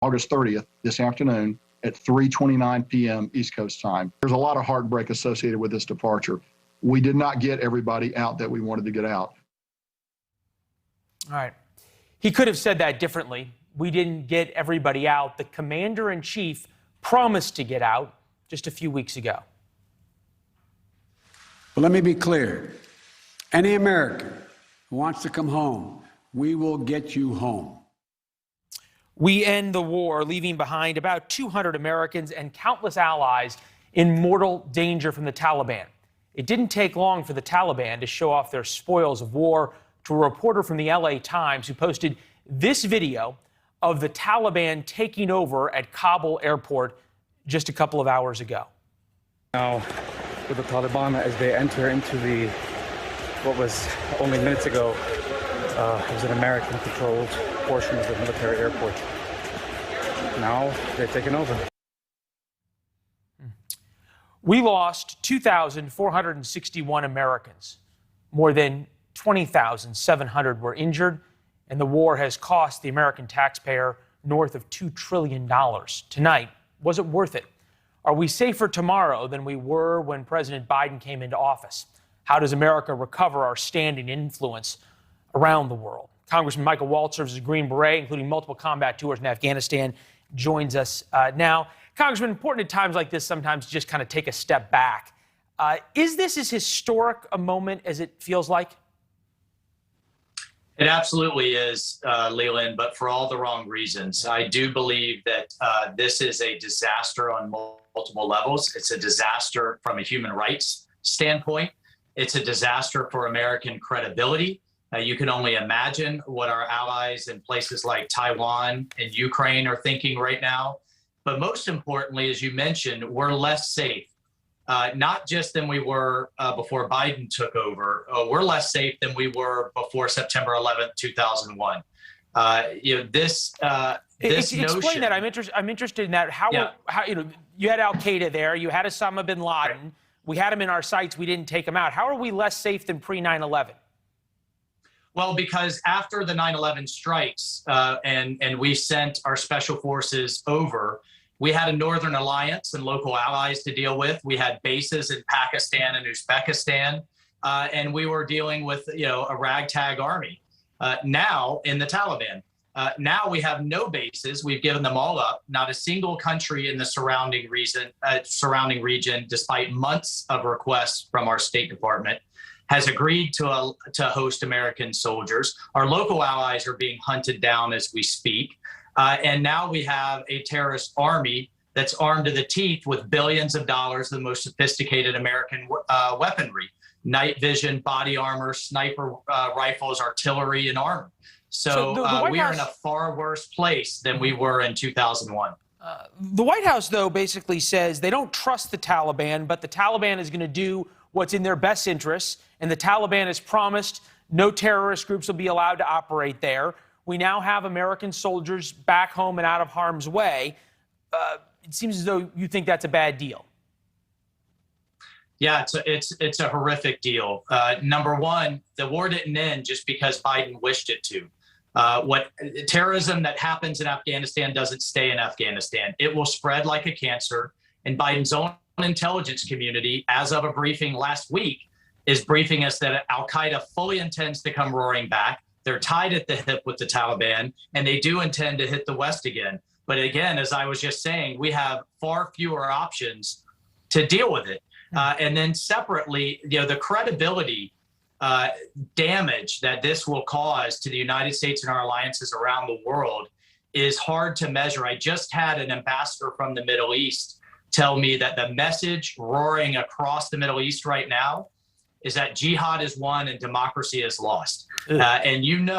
August 30th, this afternoon, at 3:29 p.m. East Coast time. There's a lot of heartbreak associated with this departure. We did not get everybody out that we wanted to get out. All right. He could have said that differently. We didn't get everybody out. The commander-in-chief promised to get out just a few weeks ago. But let me be clear. Any American who wants to come home, we will get you home. We end the war, leaving behind about 200 Americans and countless allies in mortal danger from the Taliban. It didn't take long for the Taliban to show off their spoils of war to a reporter from the LA Times who posted this video of the Taliban taking over at Kabul airport just a couple of hours ago. Now, with the Taliban, as they enter into what was only minutes ago, it was an American-controlled portion of the military airport. Now they're taking over. We lost 2,461 Americans. More than 20,700 were injured, and the war has cost the American taxpayer north of $2 trillion. Tonight, was it worth it? Are we safer tomorrow than we were when President Biden came into office? How does America recover our standing influence around the world? Congressman Michael Waltz serves as a Green Beret, including multiple combat tours in Afghanistan, joins us now. Congressman, important at times like this sometimes just kind of take a step back. Is this as historic a moment as it feels like? It absolutely is, Leland, but for all the wrong reasons. I do believe that this is a disaster on multiple levels. It's a disaster from a human rights standpoint. It's a disaster for American credibility. You can only imagine what our allies in places like Taiwan and Ukraine are thinking right now. But most importantly, as you mentioned, we're less safe, not just than we were before Biden took over. We're less safe than we were before September 11th, 2001. This Explain notion, that. I'm interested in that. How you had Al Qaeda there, you had Osama bin Laden. Right. We had him in our sights. We didn't take him out. How are we less safe than pre 9/11? Well, because after the 9/11 strikes and we sent our special forces over, we had a Northern Alliance and local allies to deal with. We had bases in Pakistan and Uzbekistan, and we were dealing with a ragtag army. Now in the Taliban, now we have no bases. We've given them all up. Not a single country in the surrounding region, despite months of requests from our State Department, has agreed to host American soldiers. Our local allies are being hunted down as we speak. And now we have a terrorist army that's armed to the teeth with billions of dollars of the most sophisticated American weaponry, night vision, body armor, sniper rifles, artillery, and armor. So we are in a far worse place than we were in 2001. The White House, though, basically says they don't trust the Taliban, but the Taliban is going to do what's in their best interests. And the Taliban has promised no terrorist groups will be allowed to operate there. We now have American soldiers back home and out of harm's way. It seems as though you think that's a bad deal. Yeah, it's a horrific deal. Number one, the war didn't end just because Biden wished it to. What terrorism that happens in Afghanistan doesn't stay in Afghanistan. It will spread like a cancer. And Biden's own intelligence community, as of a briefing last week, is briefing us that al-Qaeda fully intends to come roaring back. They're tied at the hip with the Taliban, and they do intend to hit the West again. But again, as I was just saying, we have far fewer options to deal with it. And then separately, the credibility damage that this will cause to the United States and our alliances around the world is hard to measure. I just had an ambassador from the Middle East tell me that the message roaring across the Middle East right now is that jihad is won and democracy is lost. And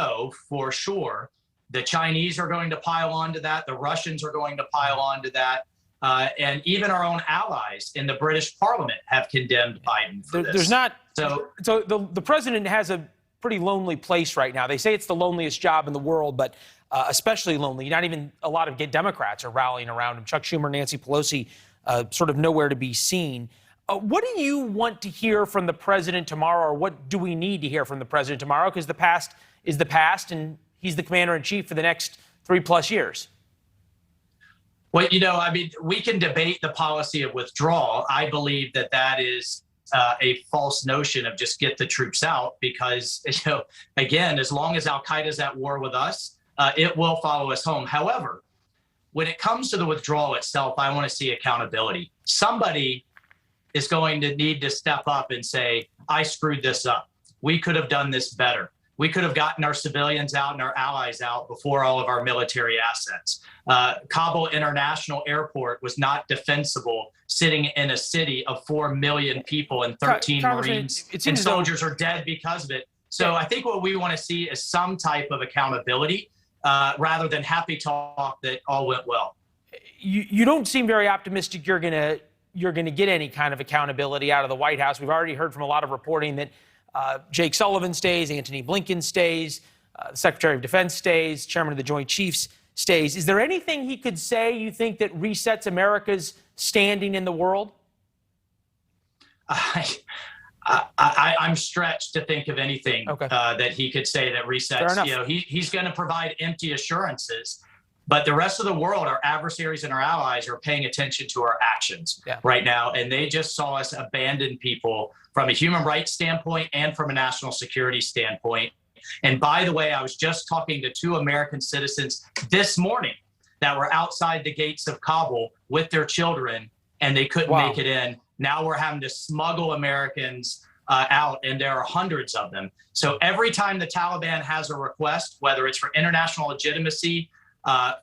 for sure, the Chinese are going to pile onto that. The Russians are going to pile onto that. And even our own allies in the British Parliament have condemned Biden for this. So the president has a pretty lonely place right now. They say it's the loneliest job in the world, but especially lonely. Not even a lot of Democrats are rallying around him. Chuck Schumer, Nancy Pelosi, sort of nowhere to be seen. What do you want to hear from the president tomorrow, or what do we need to hear from the president tomorrow? Because the past is the past, and he's the commander-in-chief for the next 3+ years. Well, I mean, we can debate the policy of withdrawal. I believe that is a false notion of just get the troops out because, again, as long as Al-Qaeda is at war with us, it will follow us home. However, when it comes to the withdrawal itself, I want to see accountability. Somebody is going to need to step up and say, I screwed this up. We could have done this better. We could have gotten our civilians out and our allies out before all of our military assets. Kabul International Airport was not defensible sitting in a city of 4 million people and 13 Marines and soldiers are dead because of it. So I think what we want to see is some type of accountability rather than happy talk that all went well. You don't seem very optimistic you're going to get any kind of accountability out of the White House. We've already heard from a lot of reporting that Jake Sullivan stays, Antony Blinken stays, the Secretary of Defense stays, Chairman of the Joint Chiefs stays. Is there anything he could say, you think, that resets America's standing in the world? I'm stretched to think of anything that he could say that resets. He's going to provide empty assurances, but the rest of the world, our adversaries and our allies, are paying attention to our actions right now, and they just saw us abandon people from a human rights standpoint and from a national security standpoint. And by the way, I was just talking to 2 American citizens this morning that were outside the gates of Kabul with their children, and they couldn't make it in. Now we're having to smuggle Americans out, and there are hundreds of them. So every time the Taliban has a request, whether it's for international legitimacy,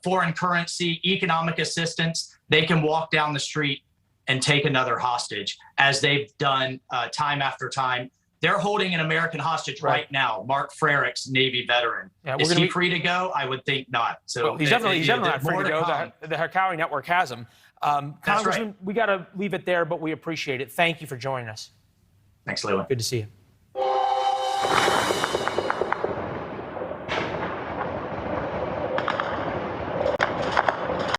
foreign currency, economic assistance, they can walk down the street and take another hostage, as they've done time after time. They're holding an American hostage right now, Mark Frericks, Navy veteran. Is he free to go? I would think not. So he's definitely not free to go. The Harkawi network has him. Congressman, we got to leave it there, but we appreciate it. Thank you for joining us. Thanks, Leland. Good to see you.